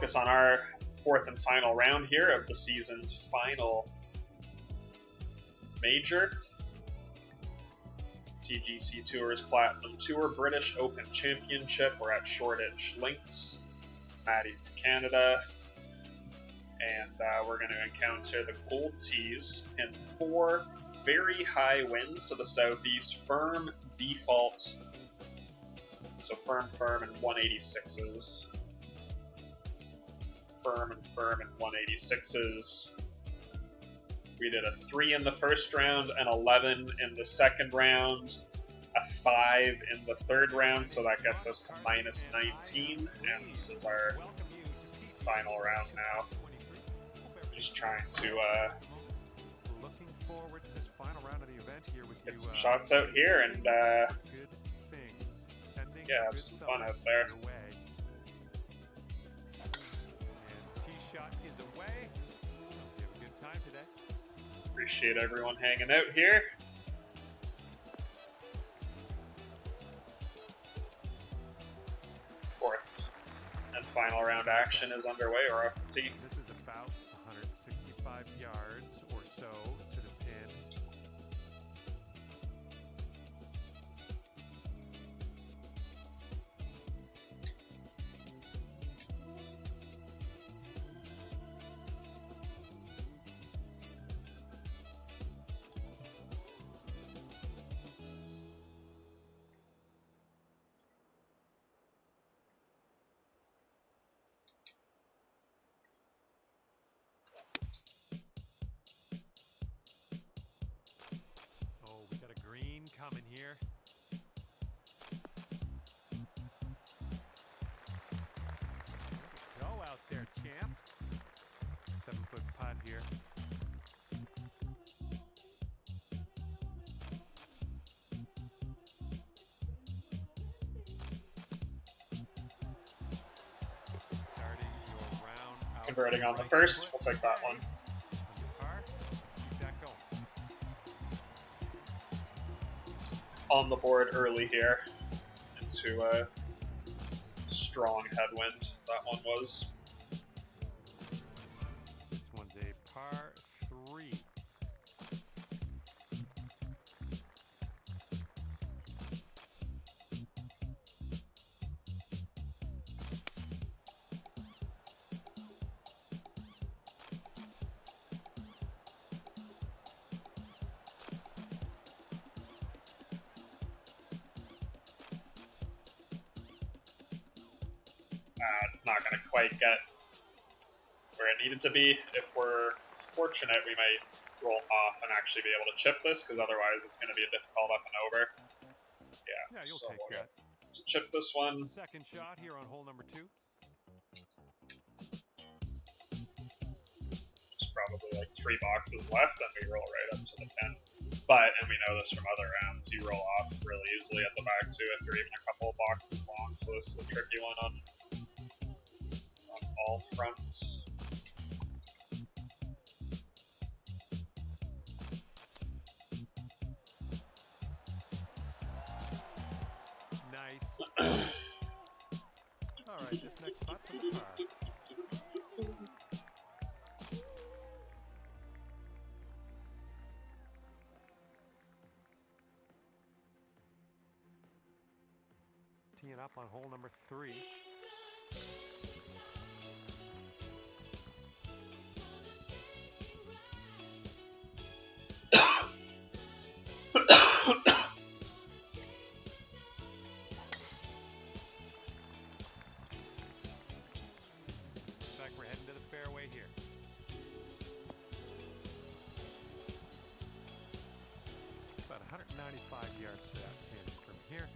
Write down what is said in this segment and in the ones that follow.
focus on our fourth and final round here of the season's final major. TGC Tours Platinum Tour British Open Championship. We're at Shoreditch Links. Maddie from Canada. And we're going to encounter the Gold Tees in 4 very high winds to the southeast. Firm default. So firm and 186s. Firm and 186s. We did a 3 in the first round, an 11 in the second round, a 5 in the third round, so that gets us to minus 19, and this is our final round now. Just trying to get some shots out here and yeah, have some fun out there. Appreciate everyone hanging out here. Fourth and final round action is underway. We're off the tee. This is about 165 yards or so to the pin. Coming here. Go out there, champ. 7-foot putt here. Starting your round. Converting on the first. We'll take that one. On the board early here into a strong headwind. That one was. This one's a par 3. It's not going to quite get where it needed to be. If we're fortunate, we might roll off and actually be able to chip this, because otherwise it's going to be a difficult up and over. Yeah, you'll take that. To chip this one. Second shot here on hole number 2. There's probably like 3 boxes left, and we roll right up to the pin. But, and we know this from other rounds, you roll off really easily at the back too if you're even a couple of boxes long, so this is a tricky one on all fronts. Nice. All right, this next putt to the par. Teeing up on hole number 3. We're heading to the fairway here. About 195 yards to that pin from here.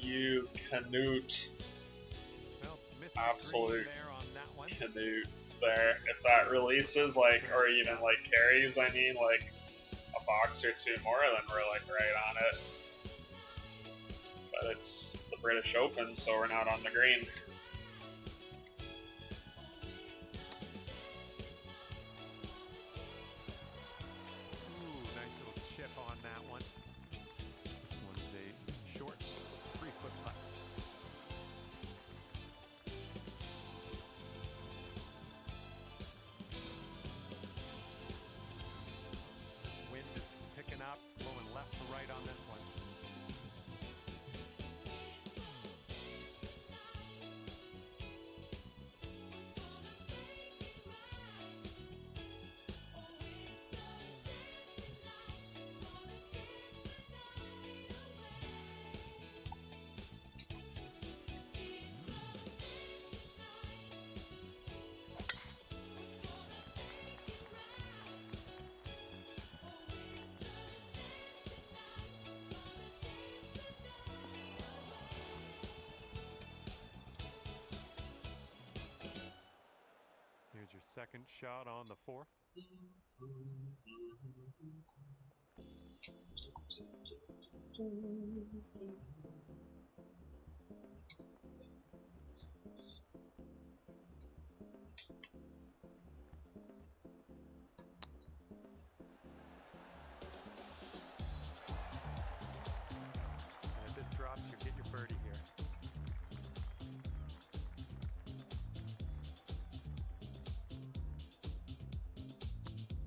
You Canute. Well, Absolute there on that one. Canute there. If that releases, like, or even like carries, I mean, like a box or two more, then we're like right on it. But it's the British Open, so we're not on the green. Ooh, nice little chip on that one. This one's a short 3-foot putt. Wind is picking up, blowing left to right on this one. Here's your second shot on the 4th. And if this drops, you get your birdie here.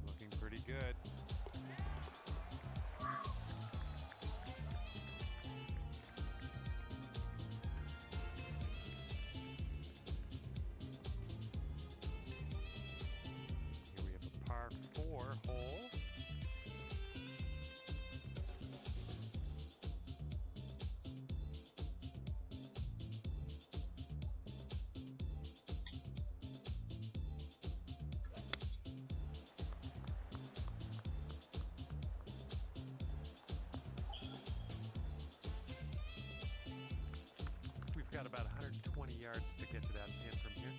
Looking pretty good. Here we have a par 4 hole. We've got about 120 yards to get to that pin from here.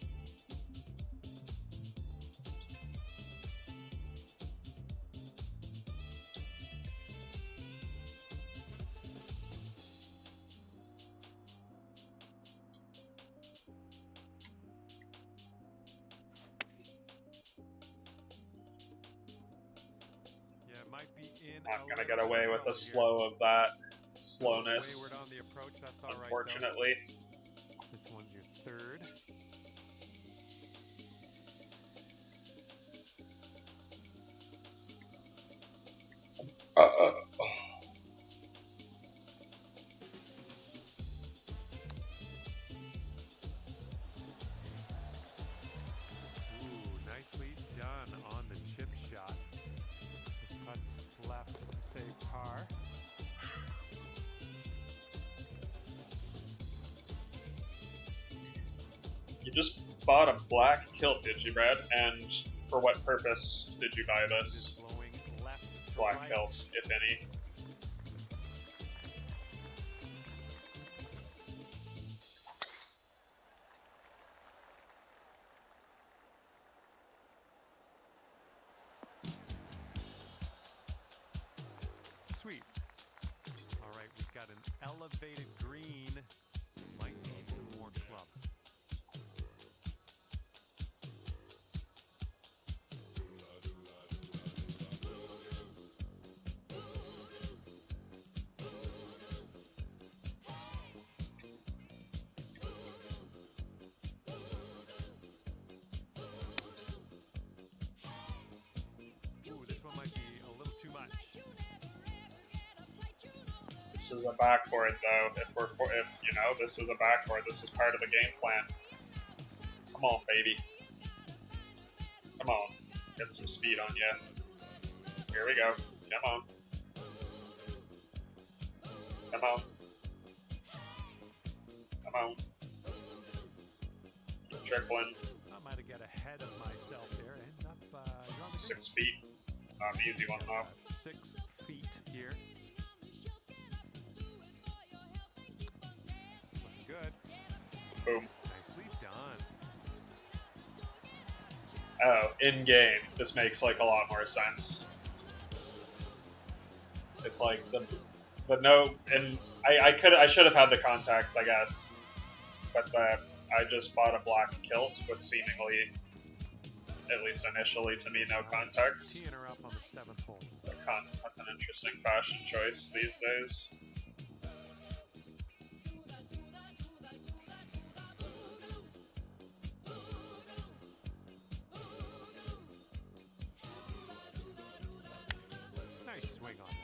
Yeah, it might be in. Not gonna get away with the slow of that slowness, Wayward on the approach, that's all right, though. unfortunately. This one's your 3rd. Ooh, nicely done on the chip shot. This putt's left to save par. You just bought a black kilt, did you, Brad? And for what purpose did you buy this Blowing left to black right. kilt, if any? Sweet. All right, we've got an elevated green. Might need some more club. Ooh, this one might be a little too much. This is a backboard, though. If you know, this is a backboard. This is part of the game plan. Come on, baby. Come on. Get some speed on you. Here we go. Come on. Come on. Come on. Keep trickling. I might have got ahead of myself there. Ends up you're on the 6 feet. Not an easy one, though. 6 feet here. Oh, in game, this makes like a lot more sense. It's like the note, and I should have had the context, I guess, but I just bought a black kilt with seemingly, at least initially to me, no context. Teeing her up on the 7th hole. That's an interesting fashion choice these days. Nice swing on that.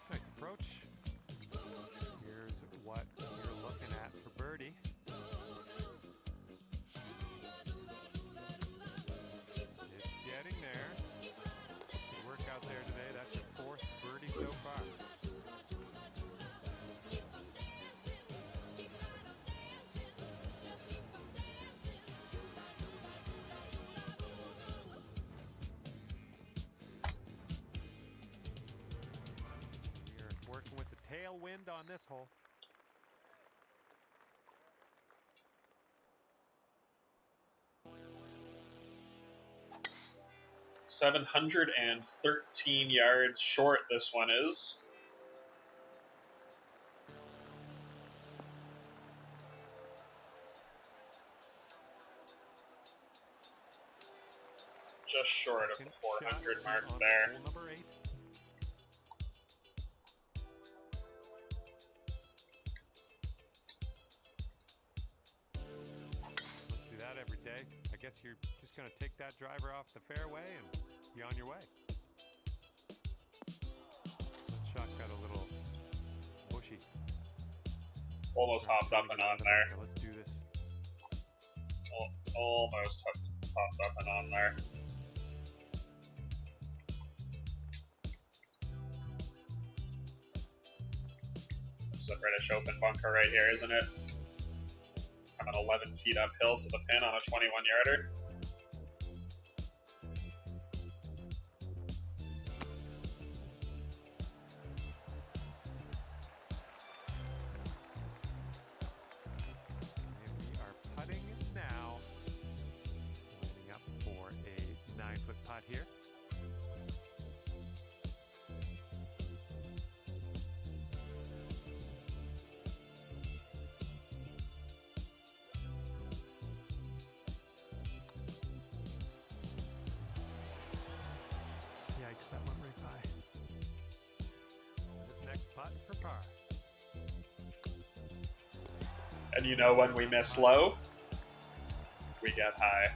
Nice approach. Here's what you're looking at for birdie. It's getting there. Good work out there today. That's your 4th birdie so far. We're working with the tailwind on this hole. $713 yards short this one is. Just short of the 400 mark there. Hole number 8. Don't see that every day. I guess you're just going to take that driver off the fairway and be on your way. That shot got a little bushy. Almost hopped up and on there. Let's do this. Almost hopped up and on there. This is the British Open bunker right here, isn't it? Coming 11 feet uphill to the pin on a 21-yarder. And we are putting now. Lining up for a 9-foot putt here. Yikes, that went right by. This next putt for par. And you know when we miss low, we get high.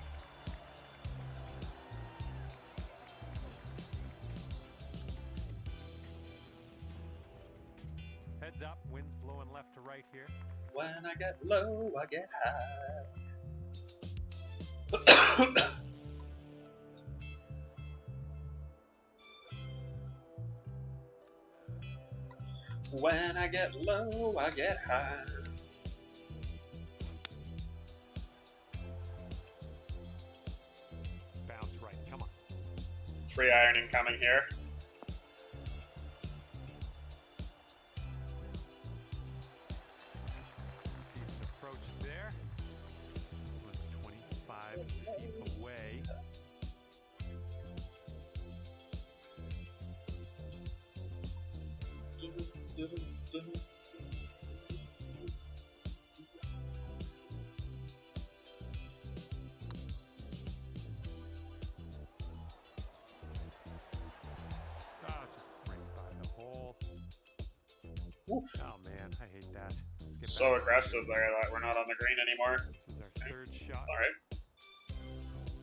Heads up, wind's blowing left to right here. When I get low, I get high. When I get low, I get high. Bounce right, come on. 3-iron incoming here. Decent approach there. This one's 25 feet away. Just right by the hole. Oof. Oh man, I hate that. Let's get So back. aggressive there that we're not on the green anymore. This is our 3rd shot.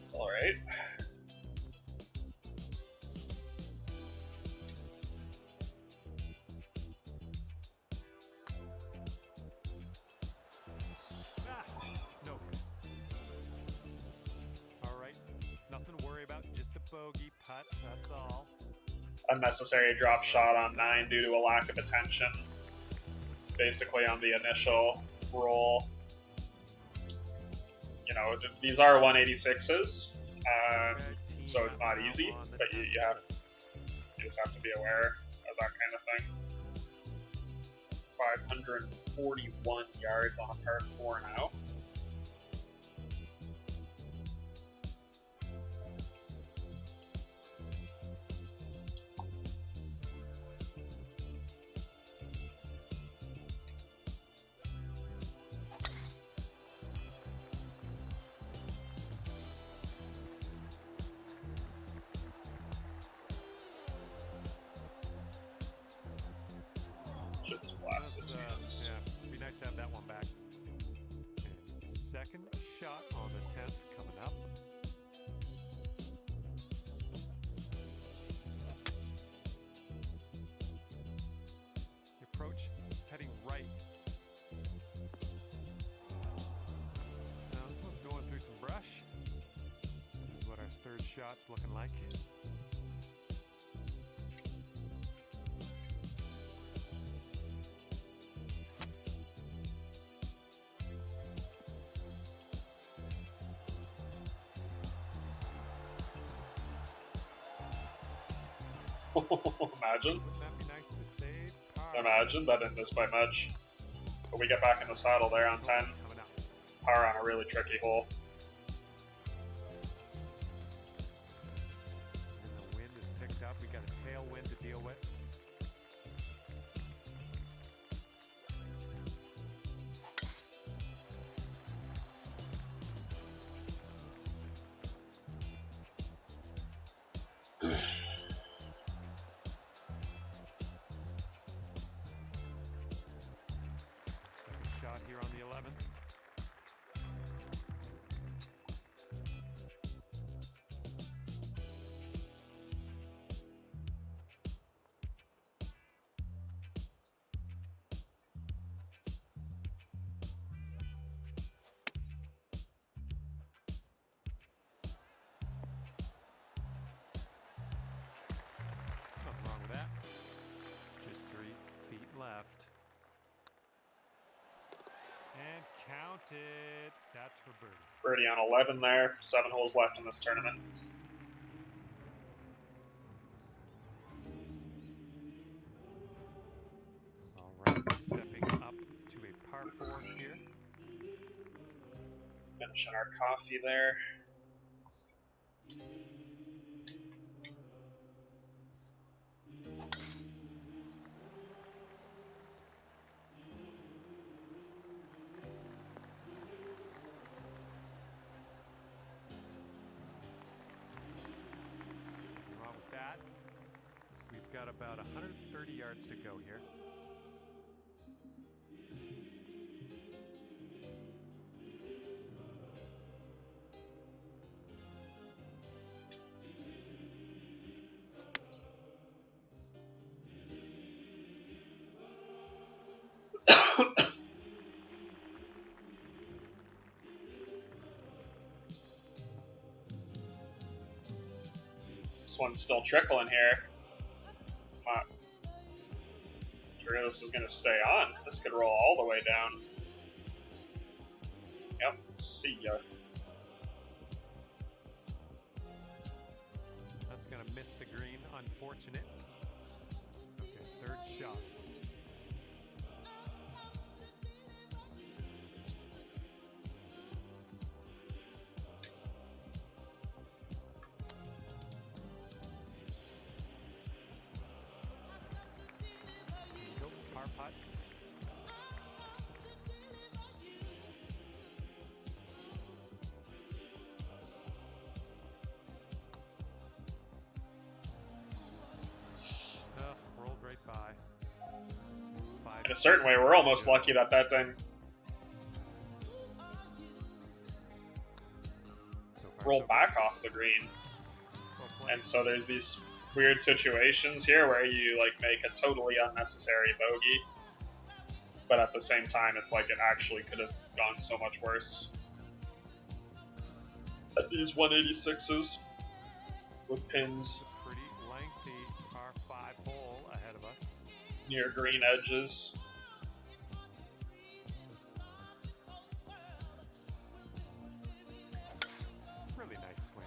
It's alright. No. Alright, nothing to worry about, just a bogey putt, that's all. Unnecessary drop shot on 9 due to a lack of attention. Basically on the initial roll. You know, these are 186s, so it's not easy, but you have You just have to be aware of that kind of thing. 541 yards on a par 4 now. Yeah, it'd be nice to have that one back. And second shot on the 10th coming up. The approach heading right. Now this one's going through some brush. This is what our third shot's looking like. Imagine. Wouldn't that be nice to save? Imagine, that didn't miss by much. But we get back in the saddle there on 10. Par on a really tricky hole. And the wind is picked up. We got a tailwind to deal with. Shot here on the 11th. Nothing wrong with that. Just 3 feet left. And count it. That's for birdie. Birdie on 11 there. 7 holes left in this tournament. All right, stepping up to a par 4 here. Finishing our coffee there. Wrong with that. We've got about 130 yards to go here. This one's still trickling here. Sure, this is going to stay on. This could roll all the way down. Yep, see ya. That's going to miss the green. Unfortunate. Okay, third shot. Go, par putt. Rolled right by. In a certain way, we're almost lucky that that didn't roll back off the green. And so there's these weird situations here where you like make a totally unnecessary bogey, but at the same time it's like it actually could have gone so much worse. At these 186s with pins Pretty lengthy par 5 hole ahead of us. near green edges. Really nice swing.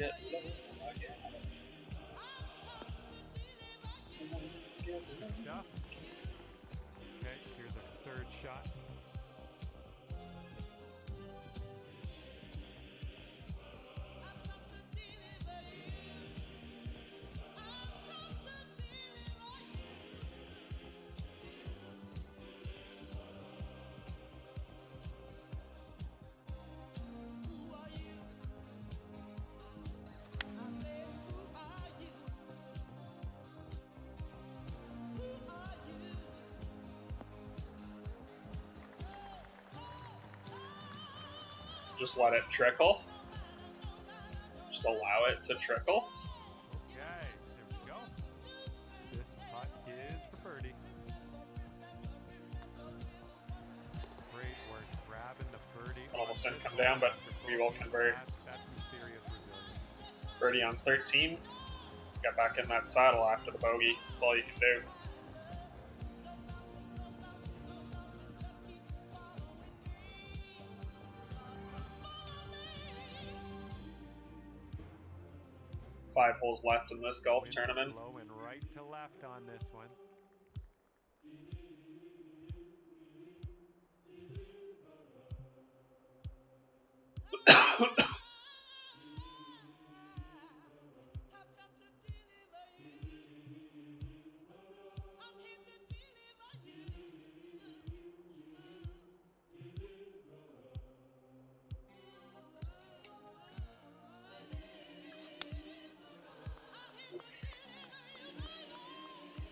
get low again. Good stuff. Okay, here's our third shot. Just let it trickle. Just allow it to trickle. Okay, there we go. This putt is for birdie. Great work grabbing the birdie. Almost didn't come down, but we will convert. That's some serious resilience. Birdie on 13. Got back in that saddle after the bogey. That's all you can do. Five holes left in this golf Wind tournament. Low and right to left on this one.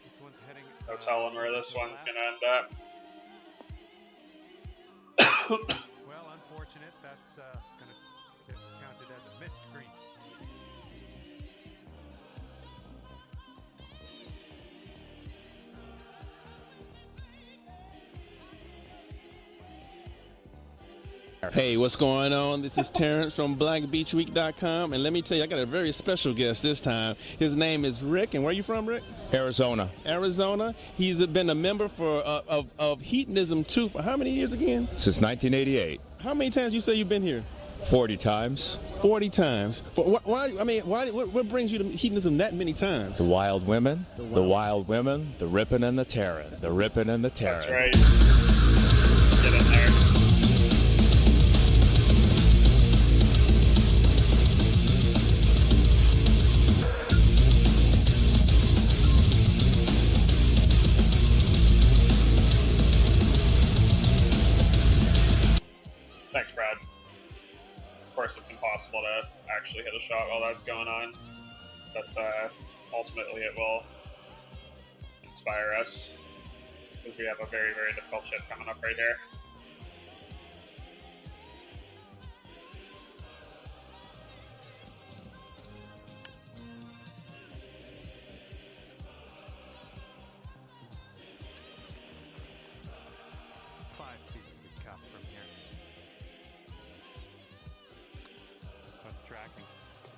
This one's heading. No telling where this one's going to end up. Well, unfortunate. That's going to get counted as a missed green. Hey, what's going on? This is Terrence from BlackBeachWeek.com, and let me tell you, I got a very special guest this time. His name is Rick, and where are you from, Rick? Arizona. Arizona. He's been a member for of Hedonism 2 for how many years again? Since 1988. How many times you say you've been here? 40 times. 40 times. Why? I mean, why? What brings you to Hedonism that many times? The wild women, the wild women, the ripping and the tearing, the ripping and the tearing. That's right. Get in there. Thanks, Brad. Of course, it's impossible to actually hit a shot while that's going on, but ultimately it will inspire us, because we have a very, very difficult chip coming up right here.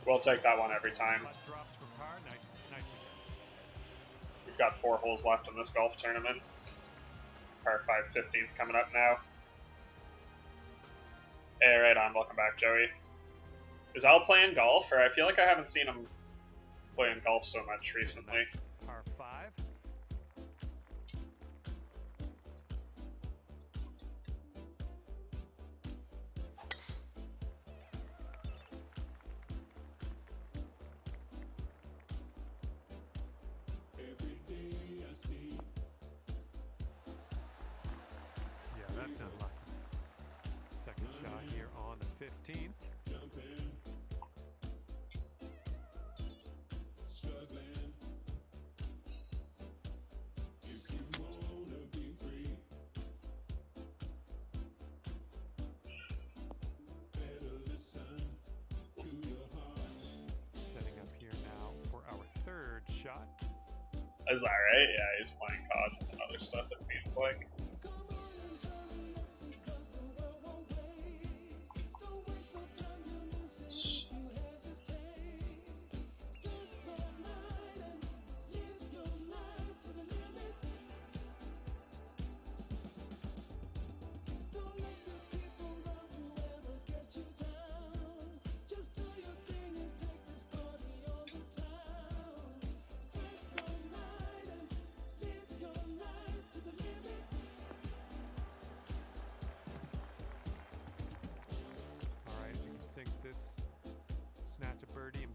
We'll take that one every time. We've got 4 holes left in this golf tournament. Par 5 15th coming up now. Hey, right on. Welcome back, Joey. Is Al playing golf? Or I feel like I haven't seen him playing golf so much recently. Par 5. That's unlucky. Second shot here on the 15th. Setting up here now for our third shot. Is that right? Yeah, he's playing cards and other stuff, it seems like.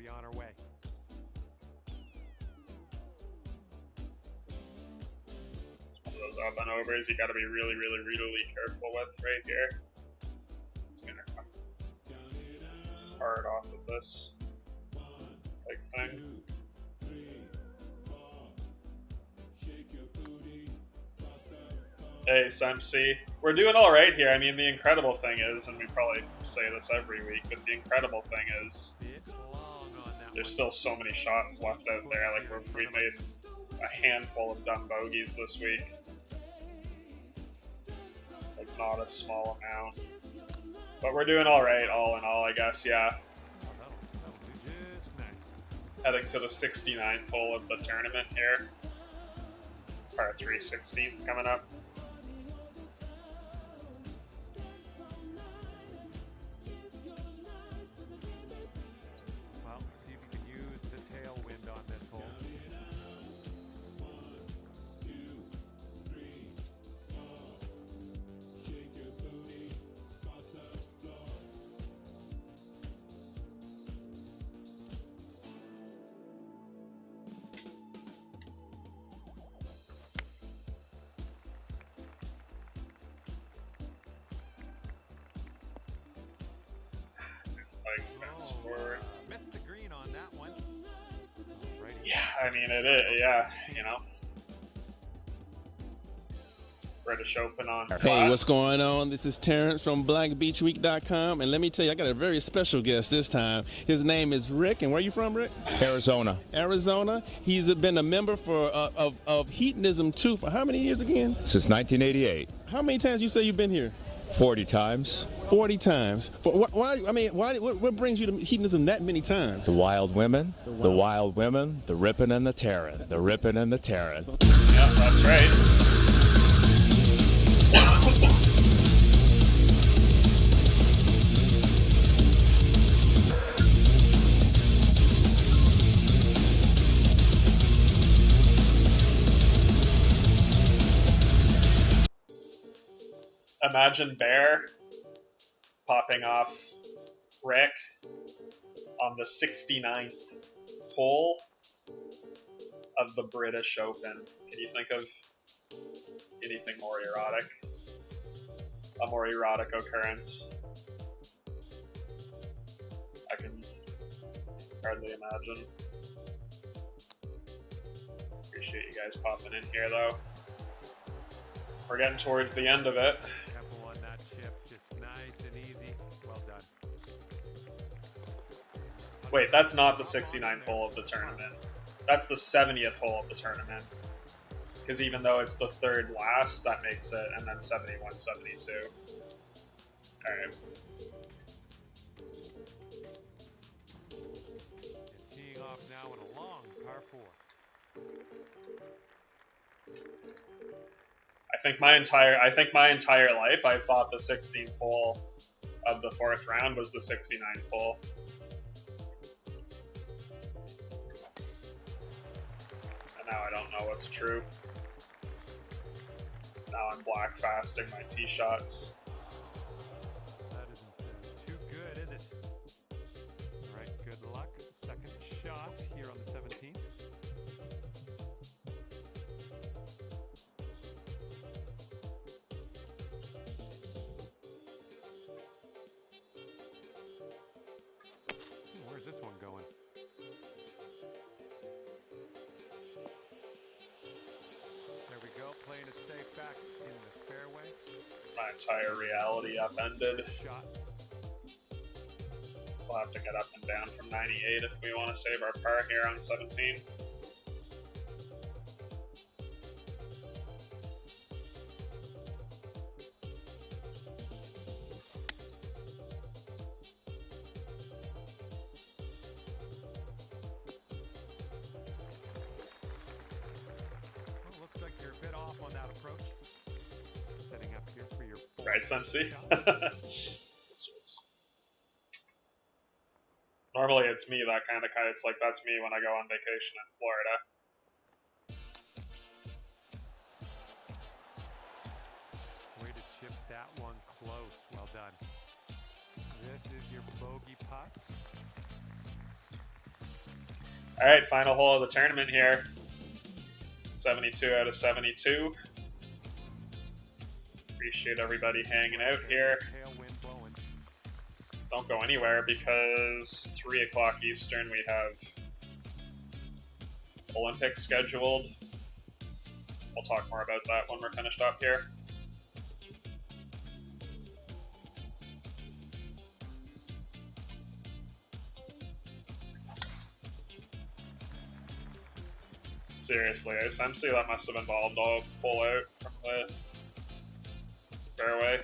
be on our way. Those up and overs you got to be really, really, really careful with right here. It's gonna come hard off of this big thing. Hey, MC. We're doing all right here. I mean, the incredible thing is, and we probably say this every week, but the incredible thing is there's still so many shots left out there. Like, we made a handful of dumb bogeys this week. Like, not a small amount. But we're doing all right, all in all, I guess, yeah. That'll do just nice. Heading to the 69th hole of the tournament here. Par 3 16th coming up. Well, see if you can use the tailwind on this hole. Like, bounce forward. Missed the green on that one. Right. Yeah, I mean, it is, yeah, you know. British Open on Hey, flat. what's going on? This is Terrence from BlackBeachWeek.com, and let me tell you, I got a very special guest this time. His name is Rick, and where are you from, Rick? Arizona. Arizona. He's been a member for of Hedonism 2 for how many years again? Since 1988. How many times you say you've been here? 40 times. 40 times. Why? I mean, why? What brings you to hedonism that many times? The wild women, the wild women, the ripping and the tearing, the ripping and the tearing. Yeah, that's right. Imagine Bear popping off Rick on the 69th hole of the British Open. Can you think of anything more erotic? A more erotic occurrence? I can hardly imagine. Appreciate you guys popping in here though. We're getting towards the end of it. Tempo on that chip, just nice and easy. Well done. Wait, that's not the 69th hole of the tournament. That's the 70th hole of the tournament. Because even though it's the third last, that makes it, and then 71, 72. Alright. Teeing off now in a long par 4. I think my entire life I thought the 16th hole of the 4th round was the 69th hole. And now I don't know what's true. Now I'm black fasting my tee shots. That isn't too good, is it? All right, good luck. Second shot here on the 17th. Where's this one going? There we go, playing it safe back in the fairway. My entire reality upended. Shot. We'll have to get up and down from 98 if we want to save our par here on 17. Well, looks like you're a bit off on that approach. Setting up here for your fourth Right, MC? shot. Normally it's me, that kind of guy. It's like, that's me when I go on vacation in Florida. Way to chip that one close. Well done. This is your bogey putt. Alright, final hole of the tournament here. 72 out of 72. Appreciate everybody hanging out here. Tailwind blowing. Don't go anywhere because 3 o'clock Eastern we have Olympics scheduled. We'll talk more about that when we're finished up here. Seriously, SMC, that must have involved a pull out from the fairway.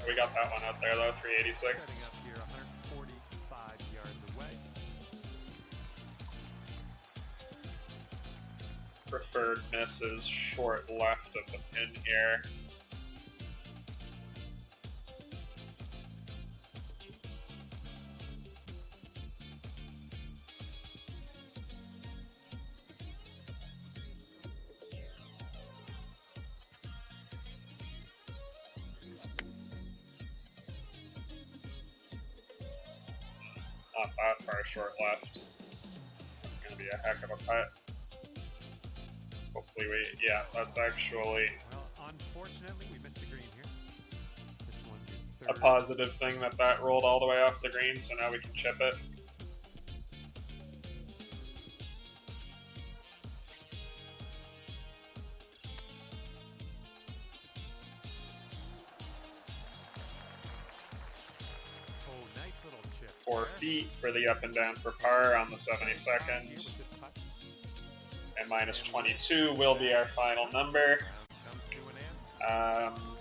We got that one out there though, 386. Setting up here 145 yards away. Preferred miss is short left of the pin here. Not that far short left. That's going to be a heck of a putt. Hopefully yeah, that's actually Well, unfortunately, we missed the green here. This one did a third. positive thing that rolled all the way off the green, so now we can chip it. Oh, nice little chip. 4 there. feet for the up and down for par on the 72nd. With this putt. And minus 22 will be our final number. Round comes to an end.